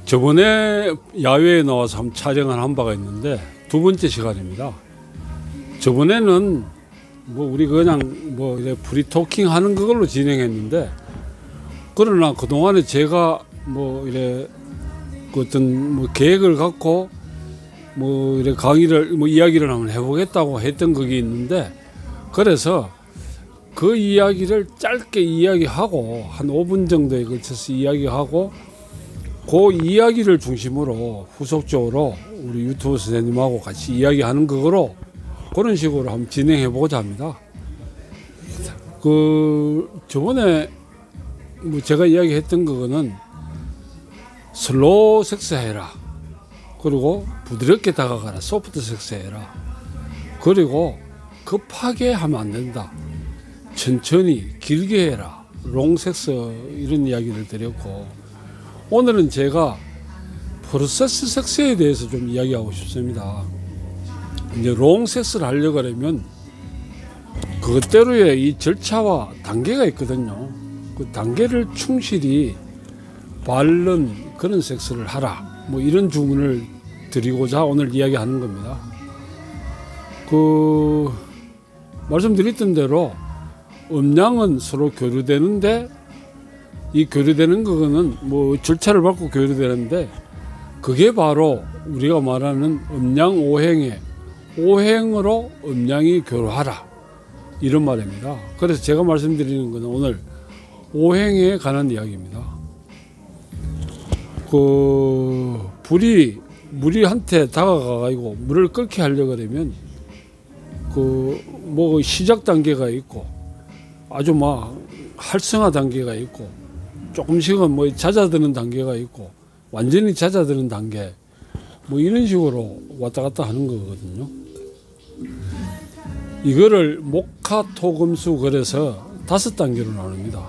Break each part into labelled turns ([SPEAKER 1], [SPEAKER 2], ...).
[SPEAKER 1] 저번에 야외에 나와서 한번 촬영을 한 바가 있는데 두 번째 시간입니다. 저번에는 우리 그냥 이제 프리토킹 하는 그걸로 진행했는데, 그러나 그동안에 제가 이래 그 어떤 계획을 갖고 이래 강의를 이야기를 한번 해보겠다고 했던 그게 있는데, 그래서 그 이야기를 짧게 이야기하고 한 5분 정도에 걸쳐서 이야기하고, 그 이야기를 중심으로 후속적으로 우리 유튜브 선생님하고 같이 이야기하는 그거로 그런 식으로 한번 진행해 보고자 합니다. 저번에 제가 이야기했던 그거는 슬로우 섹스 해라, 그리고 부드럽게 다가가라, 소프트 섹스 해라, 그리고 급하게 하면 안 된다, 천천히 길게 해라, 롱 섹스, 이런 이야기를 드렸고, 오늘은 제가 프로세스 섹스에 대해서 좀 이야기하고 싶습니다. 이제 롱 섹스를 하려고 하면 그것대로의 이 절차와 단계가 있거든요. 그 단계를 충실히 바른 그런 섹스를 하라, 이런 주문을 드리고자 오늘 이야기하는 겁니다. 말씀드렸던 대로 음양은 서로 교류되는데, 이 교류되는 그거는 절차를 밟고 교류되는데, 그게 바로 우리가 말하는 음양 오행의 오행으로 음양이 교류하라, 이런 말입니다. 그래서 제가 말씀드리는 것은 오늘 오행에 관한 이야기입니다. 물이한테 다가가가지고 물을 끓게 하려고 하면 시작 단계가 있고, 아주 활성화 단계가 있고, 조금씩은 잦아드는 단계가 있고, 완전히 잦아드는 단계, 이런 식으로 왔다 갔다 하는 거거든요. 이거를 목화토금수, 그래서 5단계로 나눕니다.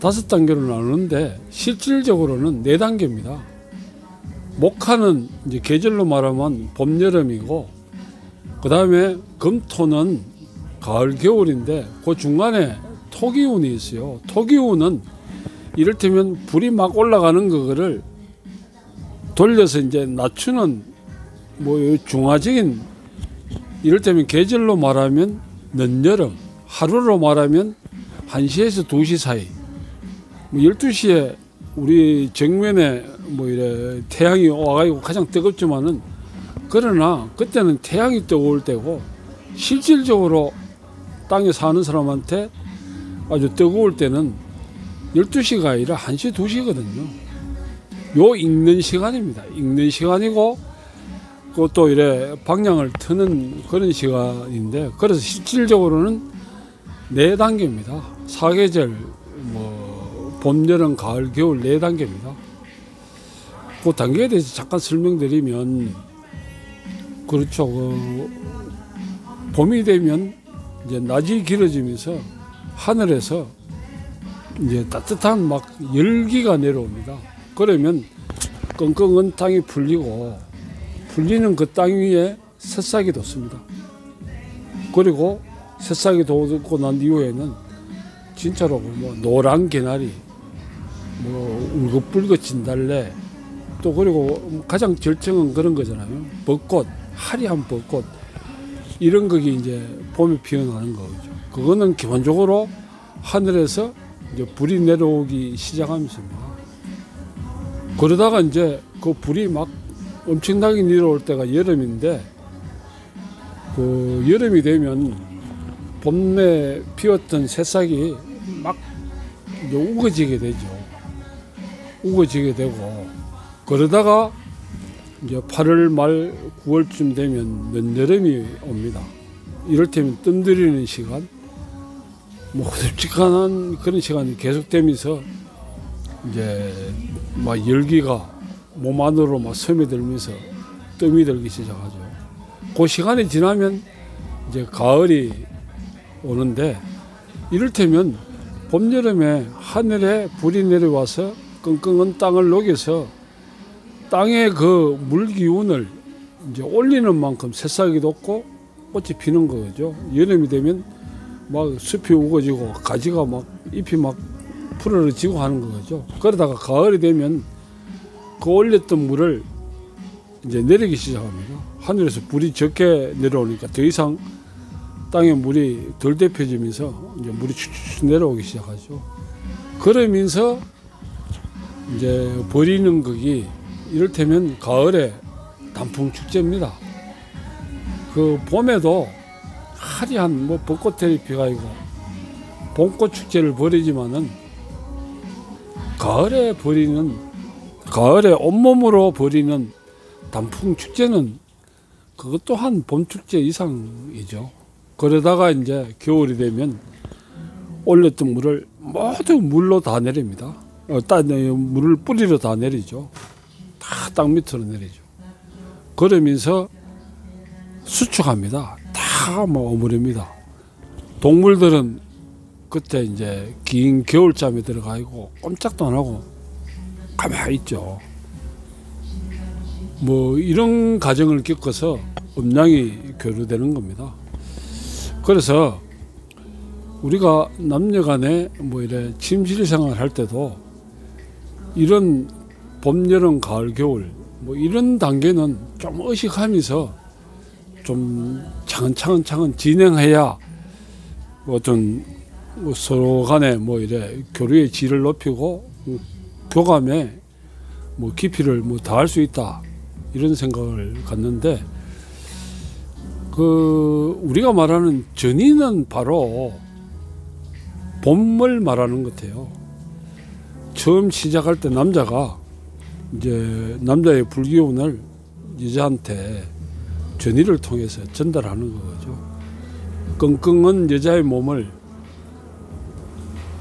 [SPEAKER 1] 5단계로 나누는데 실질적으로는 4단계입니다. 목화는 이제 계절로 말하면 봄, 여름이고, 그 다음에 금토는 가을, 겨울인데, 그 중간에 토기운이 있어요. 토기운은 이를테면 불이 막 올라가는 그거를 돌려서 이제 낮추는 중화적인, 이를테면 계절로 말하면 늦여름, 하루로 말하면 1시에서 2시 사이, 12시에 우리 정면에 이래 태양이 와가지고 가장 뜨겁지만은, 그러나 그때는 태양이 뜨거울 때고, 실질적으로 땅에 사는 사람한테 아주 뜨거울 때는 12시가 아니라 1시, 2시거든요. 요 읽는 시간입니다. 읽는 시간이고, 그것도 이래 방향을 트는 그런 시간인데, 그래서 실질적으로는 4단계입니다. 사계절, 봄, 여름, 가을, 겨울 4단계입니다. 그 단계에 대해서 잠깐 설명드리면, 그렇죠. 봄이 되면 이제 낮이 길어지면서 하늘에서 이제 따뜻한 열기가 내려옵니다. 그러면 끙끙한 땅이 풀리는 그 땅 위에 새싹이 돋습니다. 그리고 새싹이 돋고 난 이후에는 진짜로 노란 개나리, 울긋불긋 진달래, 또 그리고 가장 절정은 그런 거잖아요. 벚꽃, 화려한 벚꽃, 이런 것이 이제 봄에 피어나는 거죠. 그거는 기본적으로 하늘에서 이제 불이 내려오기 시작하면서입니다. 그러다가 이제 그 불이 엄청나게 내려올 때가 여름인데, 여름이 되면 봄에 피었던 새싹이 이제 우거지게 되죠. 우거지게 되고, 그러다가 이제 8월 말 9월쯤 되면 늦여름이 옵니다. 이를테면 뜸들이는 시간, 흡직한 그런 시간이 계속되면서 이제 열기가 몸 안으로 스며들면서 뜸이 들기 시작하죠. 그 시간이 지나면 이제 가을이 오는데, 이를테면 봄, 여름에 하늘에 불이 내려와서 끙끙한 땅을 녹여서 땅의 그 물기운을 이제 올리는 만큼 새싹이 돋고 꽃이 피는 거죠. 여름이 되면 숲이 우거지고 가지가 잎이 푸르러지고 하는 거죠. 그러다가 가을이 되면 그 올렸던 물을 이제 내리기 시작합니다. 하늘에서 불이 적게 내려오니까 더 이상 땅에 물이 덜 데펴지면서 이제 물이 축축 내려오기 시작하죠. 그러면서 이제 버리는 거기 이를테면 가을에 단풍 축제입니다. 그 봄에도 화려한 뭐 벚꽃들이 피어있고 봄꽃 축제를 벌이지만은 가을에 온몸으로 벌이는 단풍 축제는 그것 또한 봄 축제 이상이죠. 그러다가 이제 겨울이 되면 올렸던 물을 모두 물로 다 내립니다. 물을 뿌리로 다 내리죠. 다 땅 밑으로 내리죠. 그러면서 수축합니다. 다 뭐 어무릅니다. 동물들은 그때 이제 긴 겨울잠에 들어가 있고 꼼짝도 안 하고 가만히 있죠. 뭐 이런 과정을 겪어서 음양이 교류되는 겁니다. 그래서 우리가 남녀간에 뭐 이래 침실 생활 할 때도 이런 봄, 여름, 가을, 겨울 뭐 이런 단계는 좀 의식하면서 좀 차근차근 진행해야 어떤 서로 간에 뭐 이래 교류의 질을 높이고 교감에 뭐 깊이를 뭐 더할 수 있다 이런 생각을 갖는데 그 우리가 말하는 전의는 바로 봄을 말하는 것 같아요. 처음 시작할 때 남자가 이제 남자의 불기운을 여자한테 전의를 통해서 전달하는 거죠. 끙끙한 여자의 몸을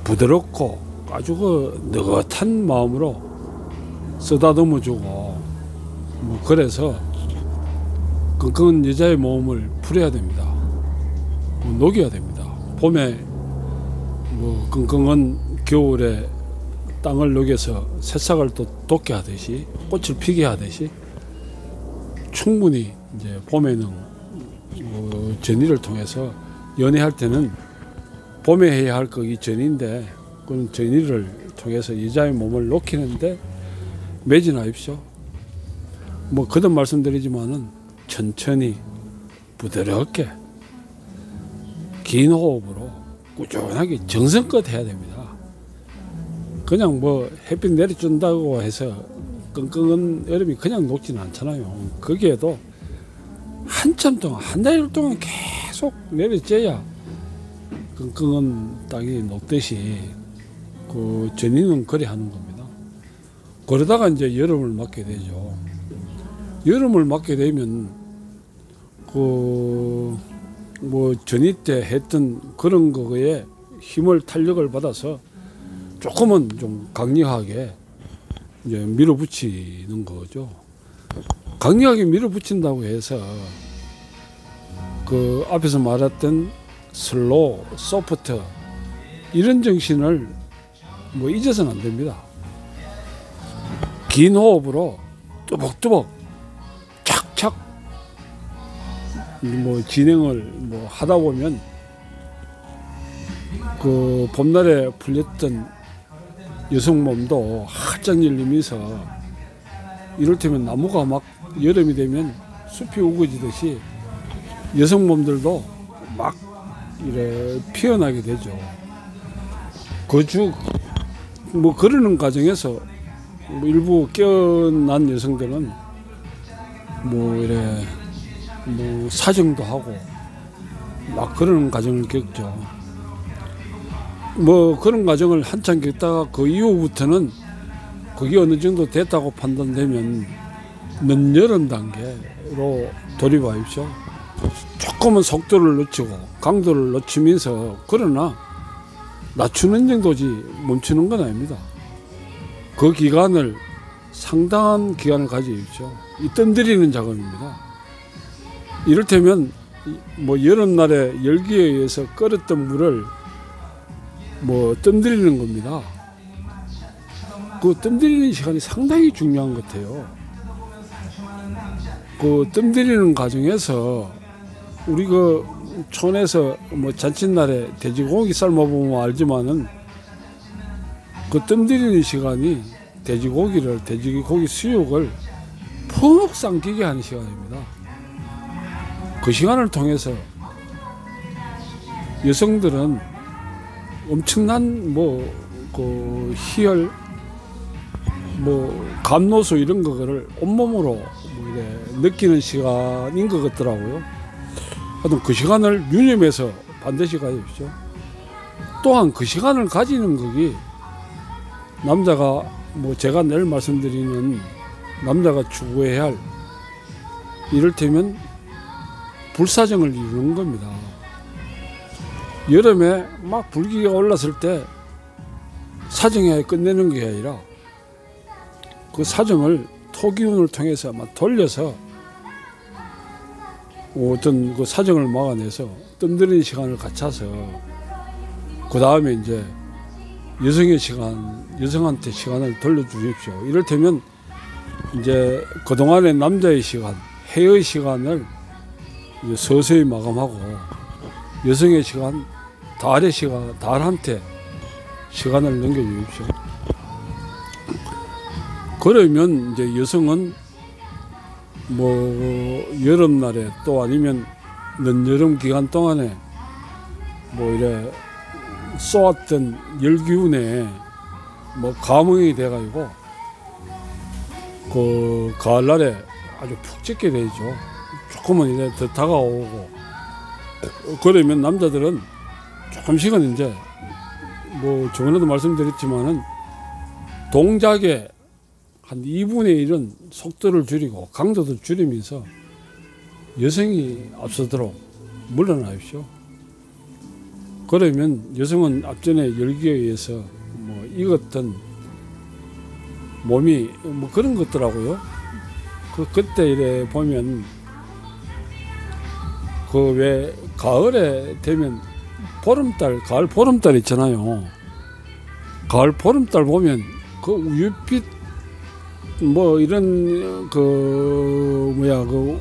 [SPEAKER 1] 부드럽고 아주 그 느긋한 마음으로 쓰다듬어주고 뭐 그래서 끙끙한 여자의 몸을 풀어야 됩니다. 뭐 녹여야 됩니다. 봄에 뭐 끙끙한 겨울에 땅을 녹여서 새싹을 또 돋게 하듯이 꽃을 피게 하듯이 충분히 이제 봄에는 뭐 전의를 통해서 연애할 때는 봄에 해야 할 거기 전인데 그런 전의를 통해서 여자의 몸을 녹이는데 매진하십시오. 뭐 거듭 말씀드리지만은 천천히 부드럽게 긴 호흡으로 꾸준하게 정성껏 해야 됩니다. 그냥 뭐 햇빛 내려준다고 해서 끙끙한 여름이 그냥 녹지는 않잖아요. 거기에도 한참 동안 한 달 동안 계속 내려져야 끙끙한 땅이 녹듯이 그 전이는 그래 하는 겁니다. 그러다가 이제 여름을 맞게 되죠. 여름을 맞게 되면 그 뭐 전이 때 했던 그런 거에 힘을 탄력을 받아서 조금은 좀 강력하게 이제 밀어붙이는 거죠. 강력하게 밀어붙인다고 해서 그 앞에서 말했던 슬로우, 소프트 이런 정신을 뭐 잊어서는 안 됩니다. 긴 호흡으로 뚜벅뚜벅 착착 뭐 진행을 뭐 하다 보면 그 봄날에 풀렸던 여성 몸도 활짝 열리면서 이를테면 나무가 막 여름이 되면 숲이 우거지듯이 여성 몸들도 막 이래 피어나게 되죠. 뭐 그러는 과정에서 뭐 일부 깨어난 여성들은 뭐 이래 뭐 사정도 하고 막 그러는 과정을 겪죠. 뭐 그런 과정을 한참 겪다가 그 이후부터는 그게 어느 정도 됐다고 판단되면 늦여름 단계로 돌입하십시오. 조금은 속도를 늦추고 강도를 늦추면서 그러나 낮추는 정도지 멈추는 건 아닙니다. 그 기간을 상당한 기간을 가지십시오. 이 뜸들이는 작업입니다. 이를테면 뭐 여름날에 열기에 의해서 끓었던 물을 뭐 뜸들이는 겁니다. 그 뜸들이는 시간이 상당히 중요한 것 같아요. 그 뜸들이는 과정에서 우리 그 촌에서 뭐 잔칫날에 돼지고기 삶아보면 알지만은 그 뜸들이는 시간이 돼지고기 수육을 푹 삼키게 하는 시간입니다. 그 시간을 통해서 여성들은 엄청난 그 희열, 감노소 이런 거를 온몸으로 이래 느끼는 시간인 것 같더라고요. 하여튼 그 시간을 유념해서 반드시 가십시오. 또한 그 시간을 가지는 것이 남자가 제가 늘 말씀드리는 남자가 추구해야 할 이를테면 불사정을 이루는 겁니다. 여름에 막 불기가 올랐을 때 사정에 끝내는 게 아니라 그 사정을 토기운을 통해서 막 돌려서 어떤 그 사정을 막아내서 뜸들이는 시간을 갖춰서 그 다음에 이제 여성한테 시간을 돌려주십시오. 이를테면 이제 그동안의 남자의 시간, 해의 시간을 이제 서서히 마감하고 여성의 시간, 달한테 시간을 넘겨주십시오. 그러면 이제 여성은 여름날에 또 아니면 늦여름 기간 동안에 이래 쏘았던 열기운에 감흥이 돼가지고 그 가을날에 아주 푹 찢게 되죠. 조금은 이제 더 다가오고 그러면 남자들은 조금씩은 이제 저번에도 말씀드렸지만은 동작의 한 2분의 1은 속도를 줄이고 강도를 줄이면서 여성이 앞서도록 물러나십시오. 그러면 여성은 앞전에 열기에 의해서 익었던 몸이 그런 것더라고요. 그때 이래 보면 그 왜 가을에 되면 가을 보름달 있잖아요. 가을 보름달 보면 그 우유빛 이런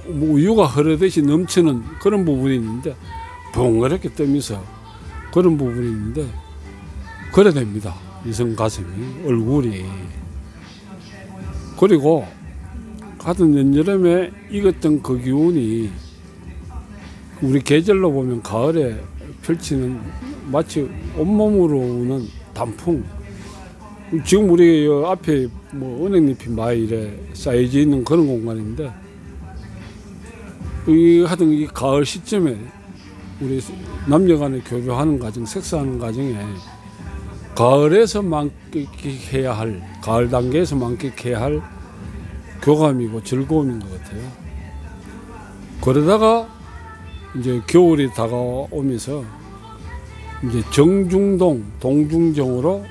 [SPEAKER 1] 우유가 흐르듯이 넘치는 그런 부분이 있는데 봉그랗게 뜨면서 그런 부분이 있는데 그래 됩니다. 여성 가슴이, 얼굴이. 그리고 하여튼 늦여름에 익었던 그 기운이 우리 계절로 보면 가을에 펼치는 마치 온몸으로 오는 단풍. 지금 우리 앞에 은행잎이 많이 이래 쌓여져 있는 그런 공간인데 하여튼 이 가을 시점에 우리 남녀간에 교류하는 과정, 섹스하는 과정에 가을에서 만끽해야 할, 가을 단계에서 만끽해야 할 교감이고 즐거움인 것 같아요. 그러다가 이제 겨울이 다가오면서 이제 정중동, 동중정으로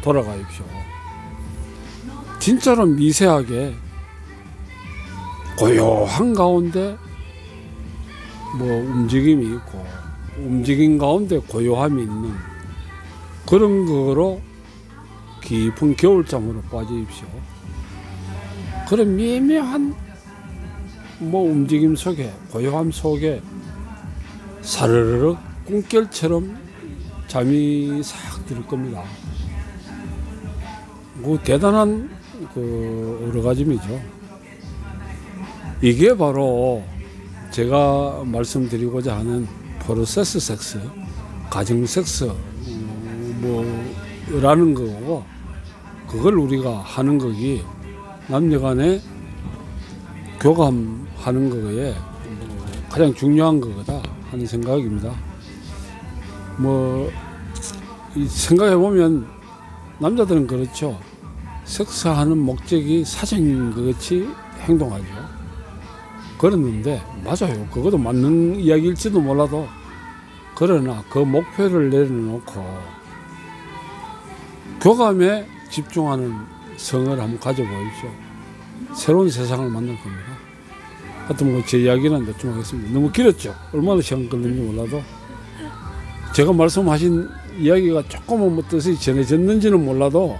[SPEAKER 1] 돌아가십시오. 진짜로 미세하게 고요한 가운데 움직임이 있고 움직임 가운데 고요함이 있는 그런 거로 깊은 겨울잠으로 빠지십시오. 그런 미묘한 움직임 속에 고요함 속에 사르르륵 꿈결처럼 잠이 싹 들 겁니다. 대단한 오르가즘이죠. 이게 바로 제가 말씀드리고자 하는 프로세스 섹스, 가정 섹스 라는 거고 그걸 우리가 하는 거기 남녀간에 교감하는 거에 가장 중요한 거다 하는 생각입니다. 생각해 보면 남자들은 그렇죠. 섹스하는 목적이 사정인 것 같이 행동하죠. 그랬는데 맞아요. 그것도 맞는 이야기일지도 몰라도 그러나 그 목표를 내려놓고 교감에 집중하는 성을 한번 가져보십시오. 새로운 세상을 만날 겁니다. 하여튼 제 이야기는 좀 하겠습니다. 너무 길었죠. 얼마나 시간 걸리는지 몰라도 제가 말씀하신 이야기가 조금은 뜻이 전해졌는지는 몰라도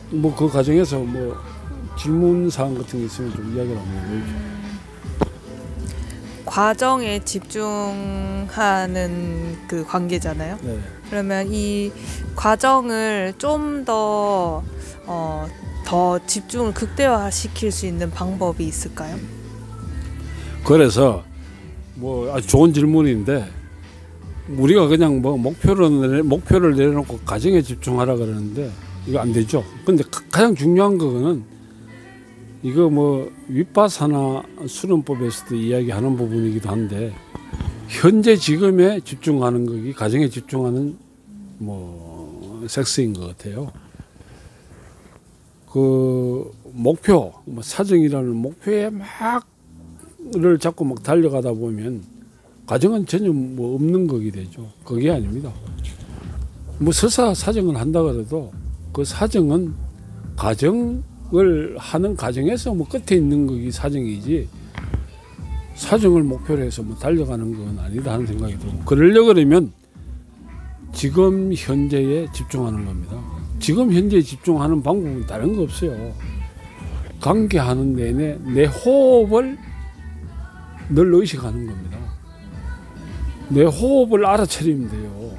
[SPEAKER 1] 그 과정에서 질문사항 같은 게 있으면 좀 이야기를 한번 해보십시오.
[SPEAKER 2] 과정에 집중하는 그 관계잖아요.
[SPEAKER 1] 네.
[SPEAKER 2] 그러면 이 과정을 좀 더 더 집중을 극대화시킬 수 있는 방법이 있을까요?
[SPEAKER 1] 그래서 뭐 아주 좋은 질문인데 우리가 그냥 뭐 목표를 내려놓고 가정에 집중하라 그러는데 이거 안 되죠. 근데 가장 중요한 거는 이거 뭐 윗바사나 수련법에서도 이야기하는 부분이기도 한데 현재 지금에 집중하는 거기 가정에 집중하는 뭐 섹스인 것 같아요. 그 목표, 뭐 사정이라는 목표에 막을 잡고 막 달려가다 보면 가정은 전혀 뭐 없는 거게 되죠. 그게 아닙니다. 뭐 설사 사정을 한다 그래도 그 사정은 가정을 하는 과정에서 뭐 끝에 있는 거기 사정이지 사정을 목표로 해서 뭐 달려가는 건 아니다 하는 생각이 들고 그러려고 그러면 지금 현재에 집중하는 겁니다. 지금 현재에 집중하는 방법은 다른 거 없어요. 관계하는 내내 내 호흡을 늘 의식하는 겁니다. 내 호흡을 알아차리면 돼요.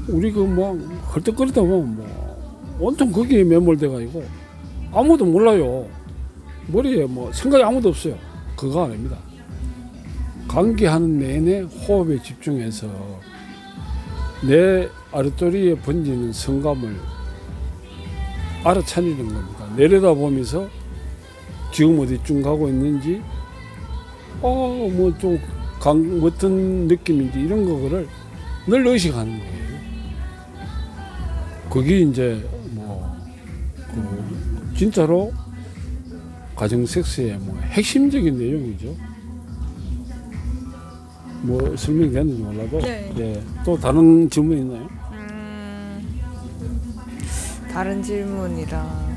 [SPEAKER 1] 우리 그 뭐 헐떡거리다 보면 뭐 온통 거기에 매몰돼 가지고 아무도 몰라요. 머리에 뭐 생각이 아무도 없어요. 그거 아닙니다. 관계하는 내내 호흡에 집중해서 내 아랫도리에 번지는 성감을 알아차리는 겁니다. 내려다보면서 지금 어디쯤 가고 있는지 뭐 좀 어떤 느낌인지 이런 거를 늘 의식하는 거예요. 그게 이제 뭐 진짜로 가정 섹스의 뭐 핵심적인 내용이죠. 뭐 설명이 됐는지 몰라도 네. 또 다른 질문 있나요?
[SPEAKER 2] 다른 질문이라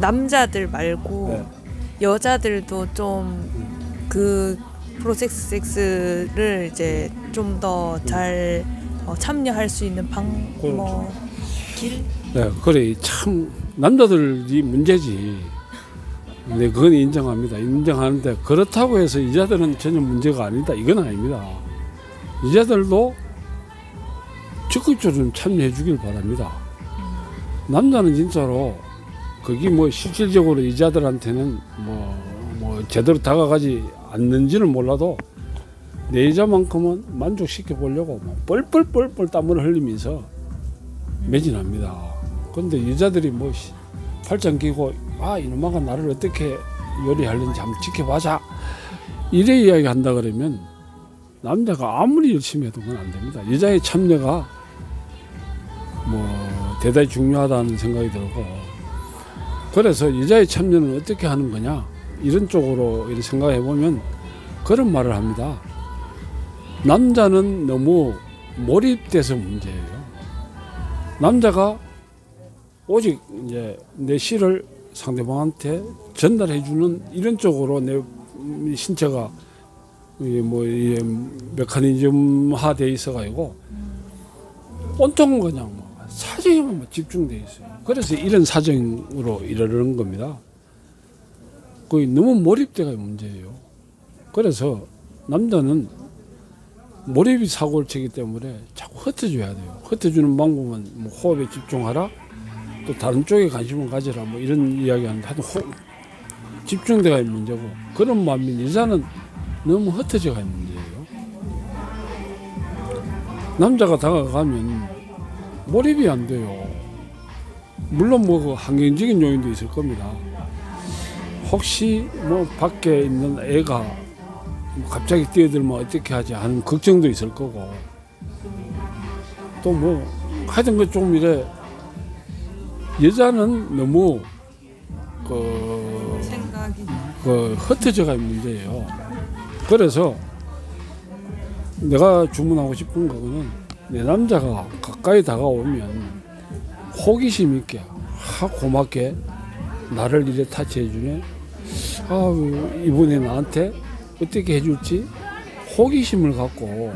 [SPEAKER 2] 남자들 말고
[SPEAKER 1] 네.
[SPEAKER 2] 여자들도 좀 그 프로섹스를 이제 좀 더 잘 참여할 수 있는 길?
[SPEAKER 1] 네, 그래 참 남자들이 문제지. 네, 그건 인정합니다. 인정하는데 그렇다고 해서 여자들은 전혀 문제가 아니다. 이건 아닙니다. 여자들도 적극적으로 좀 참여해 주길 바랍니다. 남자는 진짜로 거기 뭐 실질적으로 여자들한테는 뭐 제대로 다가가지 않는지는 몰라도 내 여자만큼은 만족시켜 보려고 뭐 뻘뻘뻘뻘 땀을 흘리면서 매진합니다. 그런데 여자들이 뭐 팔짱 끼고 이놈아가 나를 어떻게 요리하는지 한번 지켜보자 이래 이야기한다 그러면 남자가 아무리 열심히 해도 그건 안 됩니다. 여자의 참여가 뭐 대단히 중요하다는 생각이 들고 그래서 여자의 참여는 어떻게 하는 거냐 이런 쪽으로 이렇게 생각해 보면 그런 말을 합니다. 남자는 너무 몰입돼서 문제예요. 남자가 오직 이제 내 시를 상대방한테 전달해주는 이런 쪽으로 내 신체가 뭐 메커니즘화돼 있어가지고 온통 그냥 뭐 사정에만 집중돼 있어요. 그래서 이런 사정으로 이러는 겁니다. 거의 너무 몰입돼가 문제예요. 그래서 남자는 몰입이 사고를 치기 때문에 자꾸 흩어져야 돼요. 흩어주는 방법은 뭐 호흡에 집중하라, 또 다른 쪽에 관심을 가지라, 뭐 이런 이야기하는데 하여튼 집중돼가 있는 문제고 그런 반면 여자는 너무 흩어져가 있는 문제예요. 남자가 다가가면 몰입이 안 돼요. 물론 뭐 그 환경적인 요인도 있을 겁니다. 혹시 뭐 밖에 있는 애가 갑자기 뛰어들면 어떻게 하지 하는 걱정도 있을 거고 또 뭐 하여튼 그 좀 이래 여자는 너무 그 흩어져가 있는 문제예요. 그래서 내가 주문하고 싶은 거는 내 남자가 가까이 다가오면 호기심 있게 고맙게 나를 이래 타치해 주네. 이번에 나한테 어떻게 해줄지 호기심을 갖고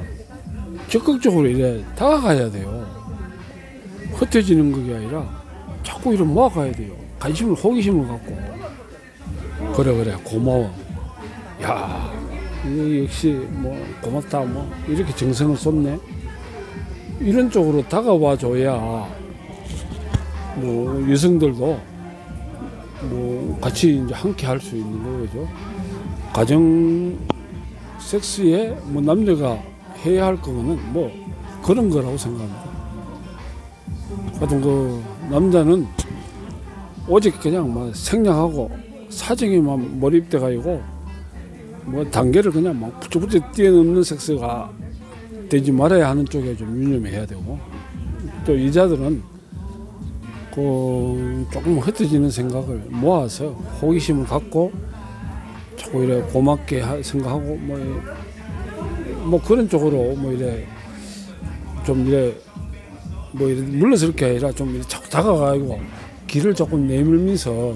[SPEAKER 1] 적극적으로 이래 다가가야 돼요. 흩어지는 그게 아니라 자꾸 이래 모아가야 돼요. 관심을 호기심을 갖고 그래 고마워. 야 이거 역시 뭐 고맙다 뭐 이렇게 정성을 쏟네. 이런 쪽으로 다가와 줘야 뭐 여성들도 뭐 같이 이제 함께 할 수 있는 거죠. 가정 섹스에 뭐 남녀가 해야 할 거는 뭐 그런 거라고 생각합니다. 하여튼 그 남자는 오직 그냥 뭐 생략하고 사정에만 몰입돼 가지고 뭐 단계를 그냥 막 부쩍부쩍 뛰어넘는 섹스가 되지 말아야 하는 쪽에 좀 유념해야 되고, 또 여자들은 그 조금 흩어지는 생각을 모아서 호기심을 갖고 자꾸 이래 고맙게 생각하고 뭐 그런 쪽으로 뭐 이래 좀 이래 뭐 이래 물러설 게 아니라 좀 이래 자꾸 다가가고 길을 조금 내밀면서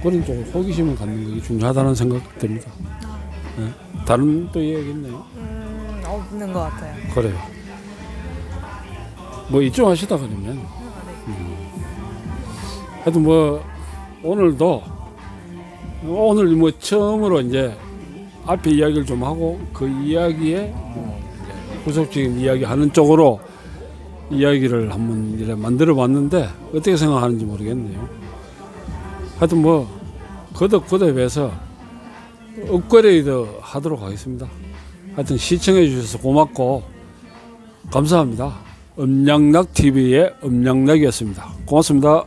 [SPEAKER 1] 그런 쪽으로 호기심을 갖는 게 중요하다는 생각 듭니다. 네. 다른 또 이야기 있나요?
[SPEAKER 2] 없는 것 같아요.
[SPEAKER 1] 그래요. 뭐 이쪽 하시다 그러면 하여튼 뭐 오늘도 오늘 뭐 처음으로 이제 앞에 이야기를 좀 하고 그 이야기에 뭐 후속적인 이야기 하는 쪽으로 이야기를 한번 이래 만들어 봤는데 어떻게 생각하는지 모르겠네요. 하여튼 뭐 거듭해서 업그레이드 하도록 하겠습니다. 하여튼 시청해 주셔서 고맙고 감사합니다. 음양락TV의 음양락이었습니다. 고맙습니다.